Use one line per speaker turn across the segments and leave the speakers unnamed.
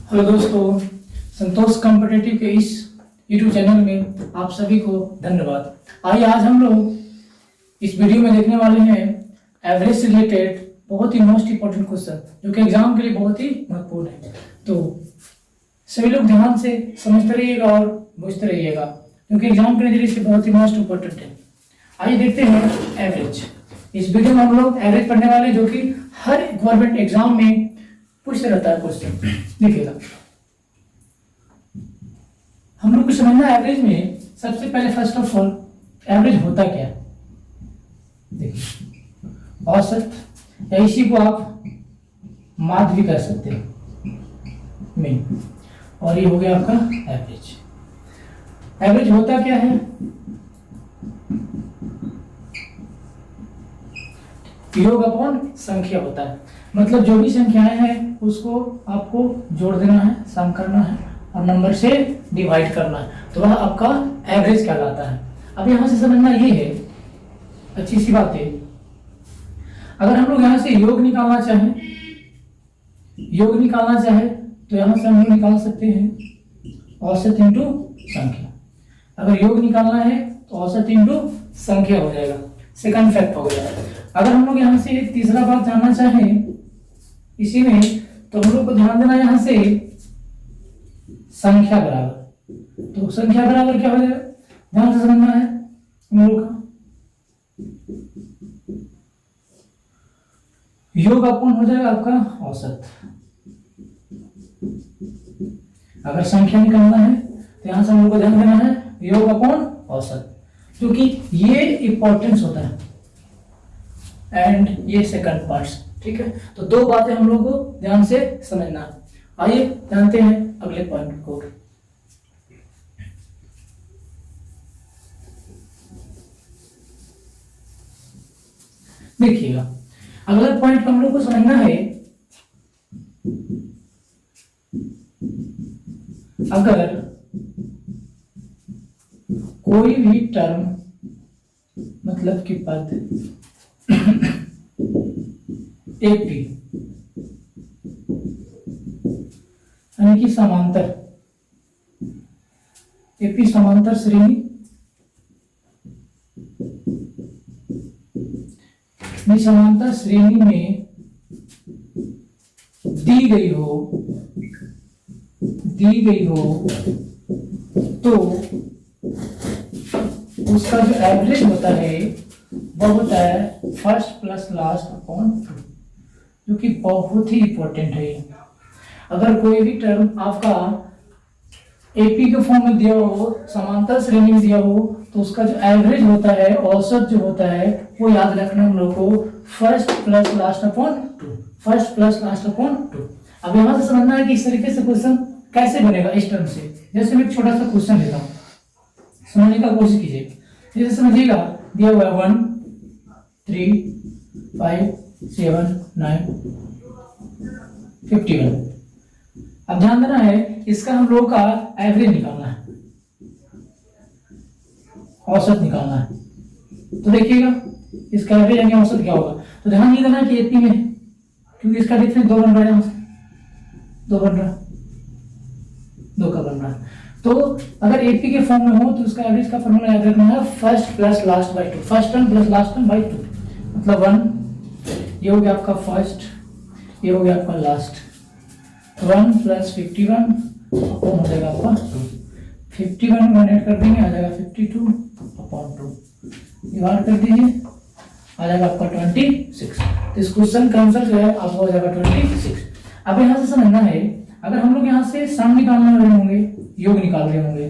Hello दोस्तों, संतोष competitive के इस यूट्यूब चैनल में आप सभी को धन्यवाद। आइए आज हम लोग इस वीडियो में देखने वाले हैं एवरेज से रिलेटेड बहुत ही मोस्ट इंपॉर्टेंट क्वेश्चन जो कि एग्जाम के लिए बहुत ही महत्वपूर्ण है। तो सभी लोग ध्यान से समझते रहिएगा और बुझते रहिएगा क्योंकि एग्जाम के नजरिए से बहुत ही मोस्ट इंपॉर्टेंट है। आइए देखते हैं एवरेज। इस वीडियो में हम लोग एवरेज पढ़ने वाले जो कि हर गवर्नमेंट एग्जाम में पूछते रहता है क्वेश्चन। देखिएगा, हम लोग को समझना एवरेज में सबसे पहले फर्स्ट ऑफ ऑल एवरेज होता क्या है। देखिए, औसत या इसी को आप माध्य भी कह सकते हैं मीन, और ये हो गया आपका एवरेज। एवरेज होता क्या है? योग अपॉन संख्या होता है, मतलब जो भी संख्याएं हैं उसको आपको जोड़ देना है, सम करना है और नंबर से डिवाइड करना है, तो वह आपका एवरेज कहलाता है। अब यहां से समझना ये है, अच्छी सी बात है, अगर हम लोग यहां से योग निकालना चाहे तो यहां से हम लोग निकाल सकते हैं औसत इंटू संख्या। अगर योग निकालना है तो औसत इंटू संख्या हो जाएगा, सेकंड फैक्ट हो गया। अगर हम लोग यहाँ से एक तीसरा बात जानना चाहें इसी में, तो हम लोग को ध्यान देना यहाँ से संख्या बराबर, तो संख्या बराबर क्या हो जाएगा, ध्यान से समझना है हम लोग का। योग अपॉन हो जाएगा आपका औसत। अगर संख्या निकालना है तो यहां से हम लोग को ध्यान देना है योग अपॉन औसत, क्योंकि ये इंपॉर्टेंस होता है एंड ये सेकंड पार्ट्स। ठीक है, तो दो बातें हम लोग को ध्यान से समझना है। आइए जानते हैं अगले पॉइंट को। देखिएगा, अगला पॉइंट हम लोग को समझना है, अगर कोई भी टर्म मतलब कि पद एपी यानी कि समांतर एपी समांतर श्रेणी समांतर श्रेणी में दी गई हो तो उसका जो एवरेज होता है वह होता है first plus last upon two, जो कि बहुत ही इंपॉर्टेंट है। अगर कोई भी टर्म आपका एपी के फॉर्म में दिया हो, समांतर श्रेणी में दिया हो, तो उसका जो एवरेज होता है, औसत जो होता है, वो याद रखना हम लोग को first plus last upon two, first plus last upon two. अब यहां से समझना है कि इस तरीके से क्वेश्चन कैसे बनेगा इस टर्म से। जैसे मैं एक छोटा सा क्वेश्चन लेता हूँ, समझने का कोशिश कीजिए। जैसे समझिएगा, दिया हुआ है 1 3 5 7 9 51। अब ध्यान देना है, इसका हम लोग का एवरेज निकालना है, औसत निकालना है। तो देखिएगा इसका एवरेज यानी औसत क्या होगा, तो ध्यान ये देना कि एपी में, क्योंकि इसका डिफरेंस 2 बन रहा है, यहां से 2 बन रहा है, 2 का बन रहा है। तो अगर एपी के फॉर्म में हो तो उसका एवरेज का फॉर्मूला याद रखना है first plus last by two, first term plus last term by two, मतलब 1, ये हो गया आपका फर्स्ट, ये हो गया आपका लास्ट, 1 प्लस 51 अपॉन हो जाएगा आपका 2, 51 में ऐड कर देंगे, आ जाएगा 52 अपॉन 2, डिवाइड कर दीजिए, आ जाएगा आपका 26। तो इस क्वेश्चन का आंसर जो है आपको हो जाएगा 26। अब यहां से समझना है, अगर हम लोग यहां से सम निकालने वाले होंगे, योग निकाल रहे होंगे,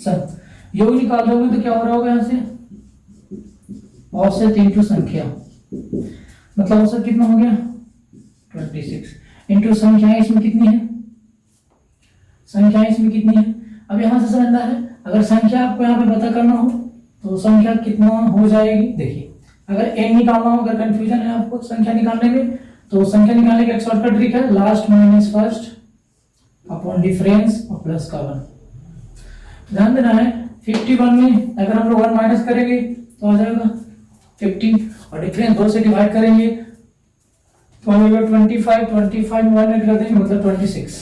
सम योग निकाल रहे होंगे, तो क्या हो रहा होगा, यहां से औसत इंटू संख्या, मतलब औसत कितना हो गया 26 इंटू संख्याएं इसमें कितनी है, संख्याएं इसमें कितनी है। अब यहां से समझना है, अगर संख्या आपको यहाँ पे पता करना हो तो संख्या कितना हो जाएगी। देखिए, अगर एन निकालना हो, अगर कंफ्यूजन है आपको संख्या निकालने में, तो संख्या निकालने का एक शॉर्टकट ट्रिक है, last minus first upon difference और प्लस का 1। ध्यान देना है 51 में अगर हम लोग 1 माइनस करेंगे तो आ जाएगा 50 और डिफरेंस 2 से डिवाइड करेंगे तो आ जाएगा 25, 25 में 1 कर देंगे मतलब 26।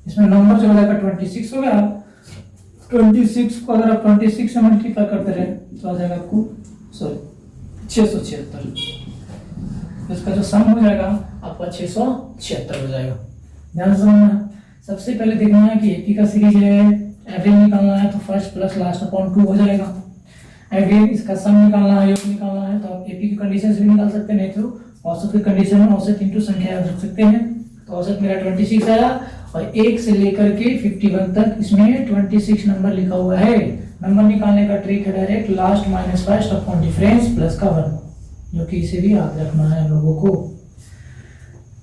इसमें नंबर जो हो जाएगा 26 हो गया। 26 को अगर आप 26 से मल्टीप्लाई करते रहे तो आ जाएगा आपको 676। इसका जो सम हो जाएगा आपका 676 हो जाएगा। ध्यान से समझना। सबसे पहले देखना है कि एपी का सीरीज है, एवरेज निकालना है तो फर्स्ट प्लस लास्ट अपॉन 2 हो जाएगा। एवरेज इसका सम निकालना है, योग निकालना है तो आप एपी की कंडीशन से भी निकाल सकते हैं, नहीं तो औसत की कंडीशन में औसत इंटू संख्या रख सकते हैं। तो औसत मेरा 26 आया और 1 से लेकर के 51 तक इसमें 26 नंबर लिखा हुआ है। नंबर निकालने का ट्रिक है direct last minus first upon difference plus का 1, जो कि इसे भी याद रखना है हम लोगों को।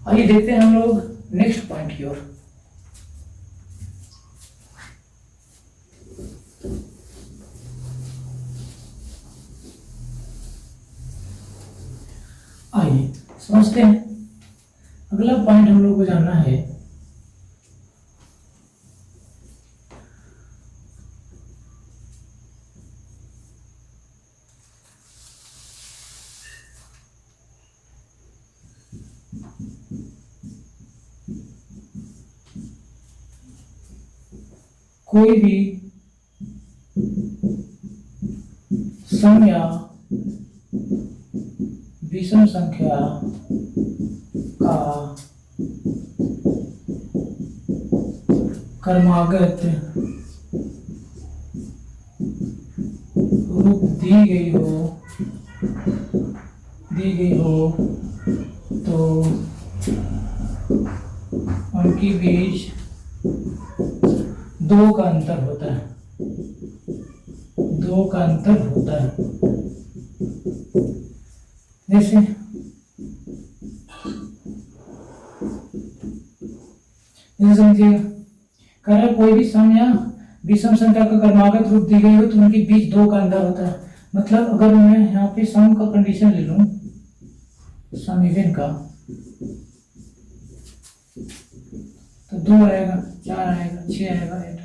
आइए देखते हैं हम लोग नेक्स्ट पॉइंट की ओर। आइए समझते हैं। अगला पॉइंट हम लोग को जानना है कोई भी सम या विषम संख्या का क्रमागत रूप दी गई हो तो उनके बीच 2 का अंतर होता है। 2 का अंतर होता है। जैसे समझिएगा, कह रहा कोई भी सम या विषम संख्या का क्रमागत रूप दी गई हो तो उनके बीच 2 का अंतर होता है। मतलब अगर मैं यहाँ पे सम का कंडीशन ले लूं, सम इवन का, तो 2 आएगा, 4 आएगा, 6 आएगा, 8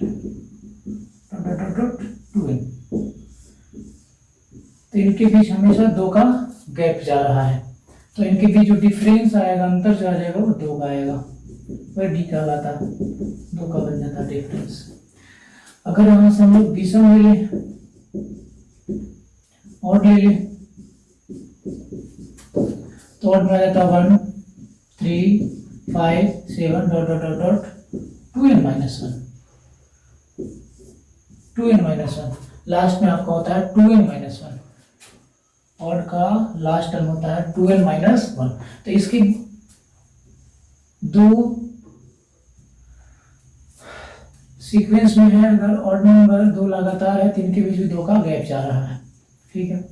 2n। तो इनके बीच हमेशा 2 का गैप जा रहा है, तो इनके बीच जो डिफरेंस आएगा, अंतर जो आ जाएगा वो 2 का आएगा, वह डी कहलाता है। 2 का बन जाता है डिफरेंस। अगर यहाँ से हम लोग विषम ले लें, और ले लें तो और में आ जाता 1 3 5 7 dot dot dot dot 2n minus 1, 2n minus 1। Last में आपका होता है 2n माइनस 1। और का लास्ट टर्म होता है 2n माइनस 1। तो इसकी 2 सीक्वेंस में है, अगर ऑड नंबर 2 लगातार है तो इनके बीच भी 2 का गैप जा रहा है। ठीक है,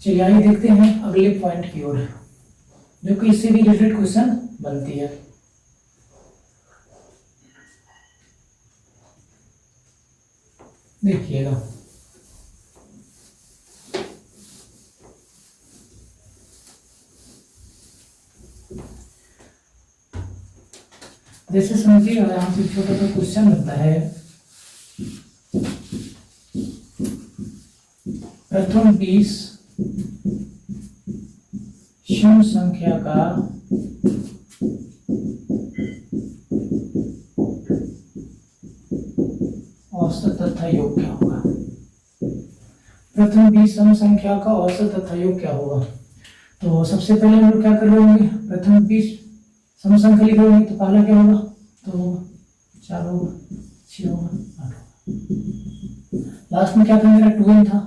चलिए आइए देखते हैं अगले पॉइंट की ओर, जो कि इससे भी रिलेटेड क्वेश्चन बनती है। देखिएगा, जैसे समझिएगा यहाँ से छोटा सा क्वेश्चन बनता है। प्रथम 20 सम संख्या का औसत तथा योग क्या होगा। प्रथम 20 सम संख्या का औसत तथा योग क्या होगा। तो सबसे पहले हम लोग क्या कर रहे होंगे, प्रथम 20 सम संख्या लिख रहे होंगे तो पहला क्या होगा, तो 4 होगा, 6 होगा, 8 होगा। लास्ट में क्या था, मेरा 2n था,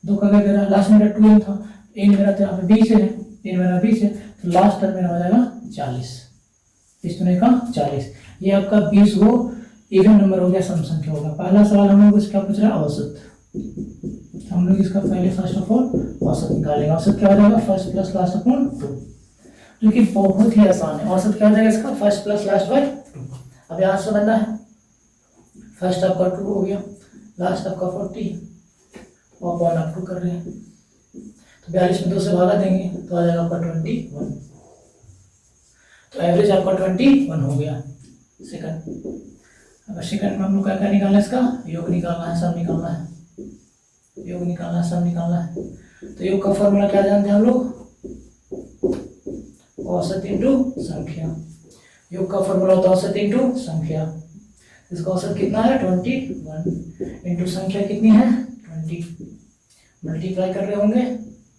2 का क्या करा, लास्ट में मेरा 2n था, n मेरा तो यहाँ पे 20 है, n मेरा 20 है, तो लास्ट टर्म मेरा हो जाएगा 40, 20 का 40। ये आपका 20 वो इवन नंबर हो गया, सम संख्या होगा। पहला सवाल हम लोग इसका पूछ रहा है औसत। हम लोग इसका पहले फर्स्ट ऑफ ऑल औसत निकालेंगे। औसत क्या हो जाएगा, फर्स्ट प्लस लास्ट अपॉन 2, जो कि बहुत ही आसान है। औसत क्या हो जाएगा इसका, फर्स्ट प्लस लास्ट बाय 2। अब यहाँ से बनना है, फर्स्ट आपका 2 हो गया, लास्ट आपका 40 और अपॉन आप 2 कर रहे हैं, तो 42 में 2 से भागा देंगे तो आ जाएगा आपका 21। तो एवरेज आपका 21 हो गया सेकंड। अब सेकंड में हम लोग क्या क्या निकालना है, इसका योग निकालना है, सम निकालना है, योग निकालना है, सम निकालना है। तो योग का फॉर्मूला क्या जानते हैं हम लोग, औसत इंटू संख्या, योग का फॉर्मूला होता है औसत इंटू संख्या। इसका औसत कितना है 21 इंटू संख्या कितनी है 20, मल्टीप्लाई कर रहे होंगे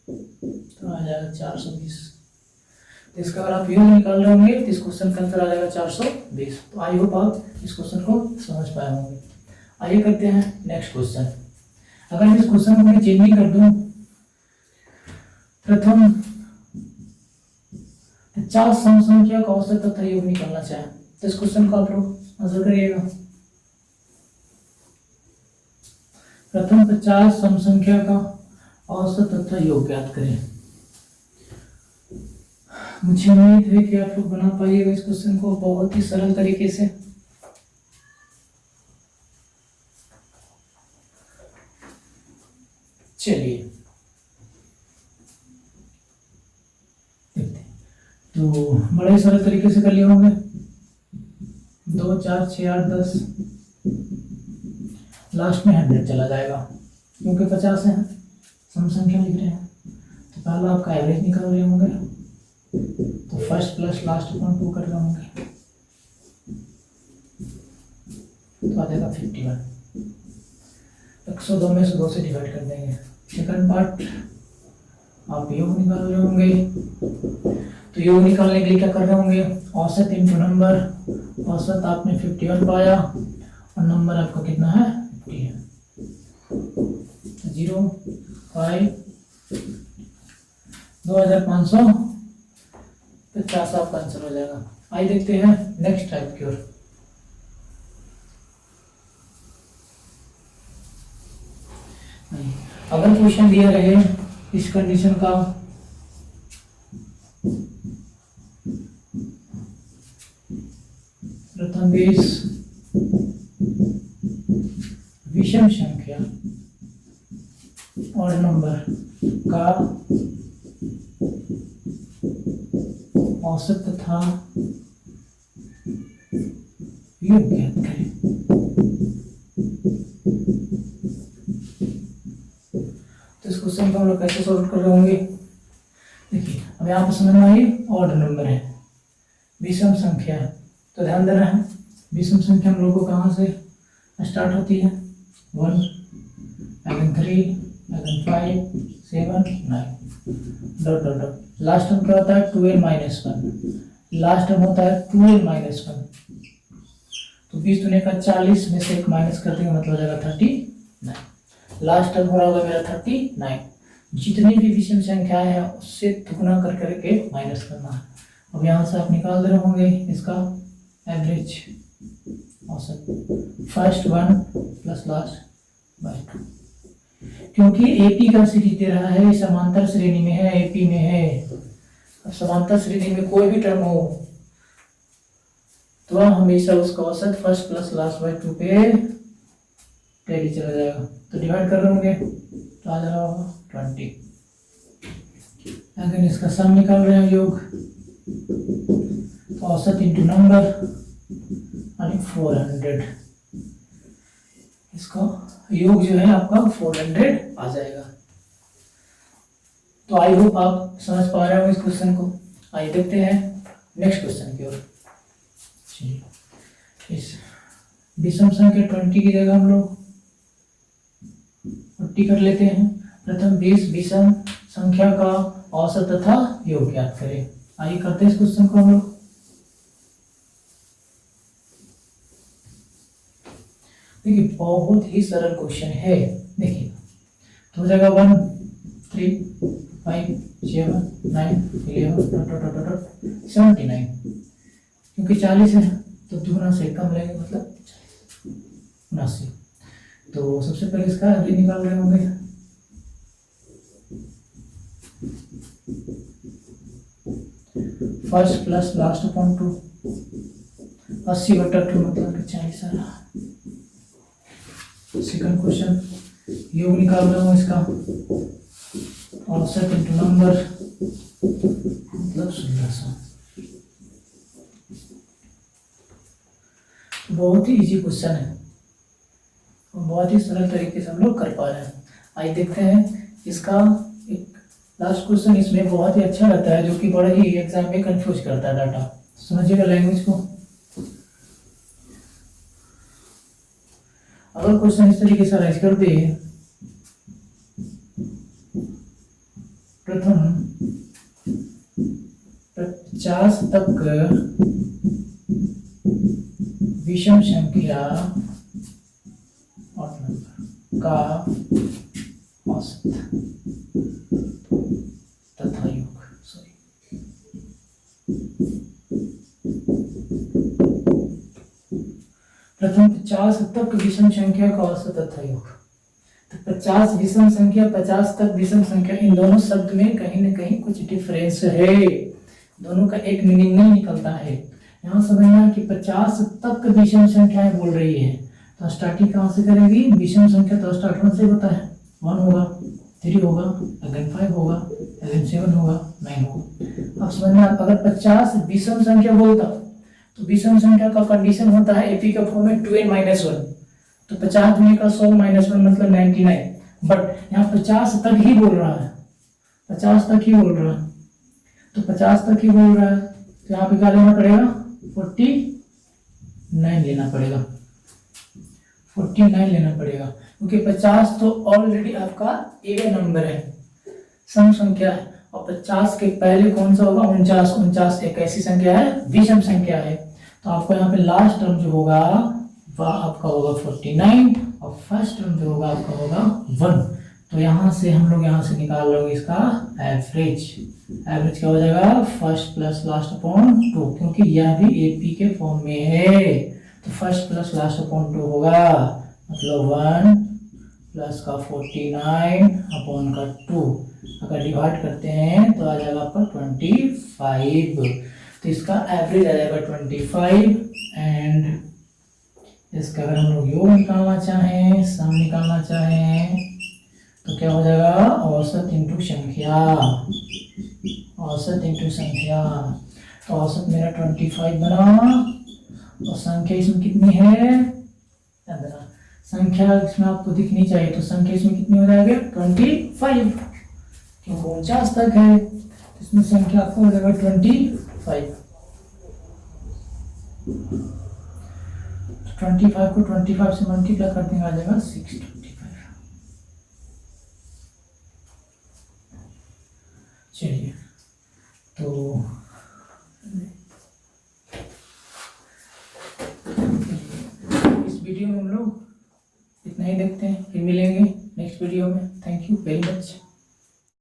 तो आ जाएगा 420। तो इसका अगर आप योग निकाल रहे होंगे तो इस क्वेश्चन का आंसर आ जाएगा 420। तो आई होप आप इस क्वेश्चन को समझ पाए होंगे। आइए करते हैं नेक्स्ट क्वेश्चन। अगर मैं इस क्वेश्चन को मैं चेंज कर दूं, प्रथम 50 सम संख्या का औसत तथा योग निकालना चाहे तो इस क्वेश्चन को आप लोग आंसर करिएगा। प्रथम 50 सम संख्या का औसत तथा योग ज्ञात करें। मुझे उम्मीद है कि आप लोग बना पाइएगा इस क्वेश्चन को बहुत ही सरल तरीके से। चलिए देखते हैं। तो बड़े सरल तरीके से कर लिए होंगे। 2 4 6 8 10, लास्ट में 100 चला जाएगा क्योंकि 50 है, सम संख्या लिख रहे हैं। तो पहला आपका एवरेज निकाल रहे होंगे, तो फर्स्ट प्लस लास्ट अपॉन 2 कर रहे होंगे तो आ जाएगा 51। 102 में से 2 से डिवाइड कर देंगे। सेकंड पार्ट आप योग निकाल रहे होंगे, तो योग निकालने के लिए क्या कर रहे होंगे, औसत इंटू नंबर। औसत आपने 51 पाया और नंबर आपका कितना है 50 है। 0 5 2550 आपका आंसर हो जाएगा। आइए देखते हैं नेक्स्ट टाइप की ओर। अगर क्वेश्चन दिया रहे इस कंडीशन का, प्रथम 20 विषम संख्या और नंबर का औसत तथा योग ज्ञात करें। तो इस क्वेश्चन को हम लोग कैसे सॉल्व कर रहे होंगे, देखिए अब यहाँ पर समझ में आई ऑड नंबर है, विषम संख्या है। तो ध्यान देना है विषम संख्या हम लोग को कहाँ से स्टार्ट होती है, 1 again 3 again 5 7 9 dot dot dot. Last term क्या होता है 12 माइनस 1, लास्ट टर्म होता है 12 माइनस 1। तो 20 दुनिया का 40 में से 1 माइनस कर देंगे मतलब हो जाएगा 39। लास्ट टर्म हो रहा होगा मेरा 39। जितनी भी विषम संख्याएं हैं उससे दुगुना कर करके माइनस करना है। अब यहाँ से आप निकाल रहे होंगे इसका एवरेज औसत, फर्स्ट 1 प्लस लास्ट बाय 2। क्योंकि एपी का सीरीज दे रहा है, समांतर श्रेणी में है, एपी में है। अब समांतर श्रेणी में कोई भी टर्म हो तो हमेशा उसका औसत फर्स्ट प्लस लास्ट बाय 2 पे टैली चला जाएगा। तो डिवाइड कर रहे होंगे तो आ जा रहा होगा 20। अगर इसका सम निकाल रहे हैं योग, तो औसत इंटू नंबर यानी 400। इसका योग जो है आपका 400 आ जाएगा। तो आई होप आप समझ पा रहे हो इस क्वेश्चन को। आइए देखते हैं नेक्स्ट क्वेश्चन की ओर। इस विषम संख्या 20 की जगह हम लोग 40 कर लेते हैं। प्रथम 20 विषम संख्या का औसत तथा योग ज्ञात करें। आइए करते हैं इस क्वेश्चन को हम लोग। देखिए बहुत ही सरल क्वेश्चन है। देखिए तो हो जाएगा 1 3 5 7 9 11 79। क्योंकि 40 है तो दुगुना से कम रहेगा मतलब 79। तो सबसे पहले इसका एवरेज निकाल रहे होंगे। फर्स्ट प्लस लास्ट अपॉन 2, 80/2 मतलब 40 आ रहा। सेकंड क्वेश्चन योग निकाल रहा हूँ इसका, औसत इंटू नंबर मतलब 1600। बहुत ही इजी क्वेश्चन है और बहुत ही सरल तरीके से हम लोग कर पा रहे हैं। आइए देखते हैं इसका एक लास्ट क्वेश्चन इसमें बहुत ही अच्छा रहता है, जो कि बड़ा ही एग्जाम में कंफ्यूज करता है डाटा। समझिएगा लैंग्वेज को। अगर क्वेश्चन इस तरीके से राइज कर दे, प्रथम 50 तक विषम संख्या का औसत तथा योग, प्रथम 50 तक विषम संख्या का औसत तथा योग। तो 50 विषम संख्या, 50 तक विषम संख्या, इन दोनों शब्द में कहीं ना कहीं कुछ डिफरेंस है, दोनों का एक मीनिंग नहीं निकलता है। यहाँ समझना कि 50 तक विषम संख्याएं बोल रही है, तो स्टार्टिंग कहाँ से करेगी? विषम संख्या तो स्टार्ट 1 से होता है, 1 होगा, 3 होगा, अगेन 5 होगा, अगेन 7 होगा, 9 होगा। अब समझना, अगर 50 विषम संख्या बोलता तो विषम संख्या का कंडीशन होता है एपी का फॉर्म में 2n-1, तो 50 दुनी का 100 -1 मतलब 99, बट यहाँ 50 तक ही बोल रहा है, 50 तक ही बोल रहा है, तो 50 तक ही बोल रहा है, तो यहाँ पे क्या लेना पड़ेगा? 49 लेना पड़ेगा, 49 लेना पड़ेगा, क्योंकि 50 तो ऑलरेडी आपका इवन नंबर है, सम संख्या है, और 50 के पहले कौन सा होगा? 49। 49 एक ऐसी संख्या है, विषम संख्या है, तो आपको यहाँ पे लास्ट टर्म जो होगा वह आपका होगा 49, और फर्स्ट टर्म जो होगा आपका होगा 1। तो यहाँ से हम लोग यहाँ से निकाल लोगे इसका एवरेज। एवरेज क्या हो जाएगा? फर्स्ट प्लस लास्ट अपॉन 2, क्योंकि यह भी एपी के फॉर्म में है, तो फर्स्ट प्लस लास्ट अपॉन 2 होगा, मतलब 1 प्लस का 49 अपॉन का 2। अगर डिवाइड करते हैं तो आ जाएगा आपका 25, तो इसका एवरेज आ जाएगा 25। एंड इसका अगर हम लोग योग निकालना चाहें, सम निकालना चाहें, तो क्या हो जाएगा? औसत इंटू संख्या, औसत इंटू संख्या। तो औसत मेरा 25 बना, और संख्या इसमें कितनी है? 15। संख्या इसमें आपको दिखनी चाहिए, तो संख्या इसमें कितनी हो जाएगी? 25, क्योंकि 49 तक है, इसमें संख्या आपको हो जाएगा 25। 25 को 25 से मल्टीप्लाई कर देंगे, आ जाएगा 625। चलिए, तो इस वीडियो में हम लोग इतना ही देखते हैं, फिर मिलेंगे नेक्स्ट वीडियो में। Thank you very much.